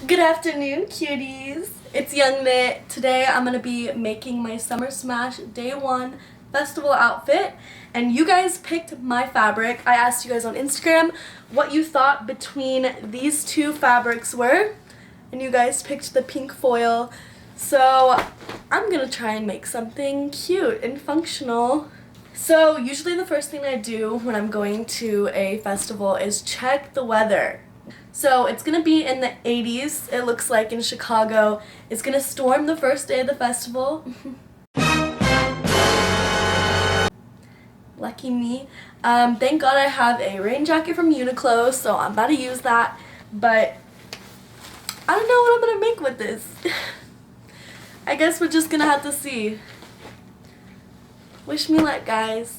Good afternoon, cuties. It's Young Knit. Today I'm going to be making my Summer Smash Day 1 festival outfit. And you guys picked my fabric. I asked you guys on Instagram what you thought between these two fabrics were. And you guys picked the pink foil. So I'm going to try and make something cute and functional. So usually the first thing I do when I'm going to a festival is check the weather. So it's going to be in the 80s, it looks like, in Chicago. It's going to storm the first day of the festival. Lucky me. Thank God I have a rain jacket from Uniqlo, so I'm about to use that. But I don't know what I'm going to make with this. I guess we're just going to have to see. Wish me luck, guys.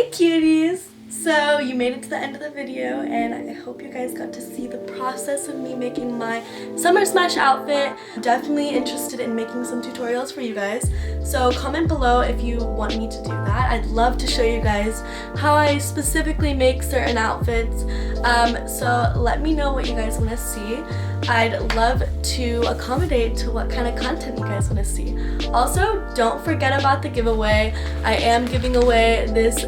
Hey cuties! So you made it to the end of the video and I hope you guys got to see the process of me making my summer smash outfit. I'm definitely interested in making some tutorials for you guys. So comment below if you want me to do that. I'd love to show you guys how I specifically make certain outfits. So let me know what you guys want to see. I'd love to accommodate to what kind of content you guys want to see. Also, don't forget about the giveaway. I am giving away this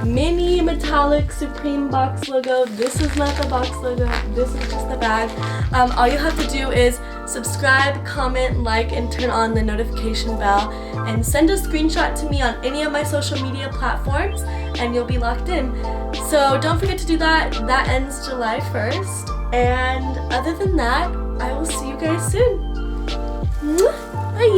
mini metallic Supreme box logo. This is not the box logo, this is just the bag. All you have to do is subscribe, comment, like, and turn on the notification bell, and send a screenshot to me on any of my social media platforms and you'll be locked in. So don't forget to do that. That ends July 1st, and other than that, I will see you guys soon. Bye!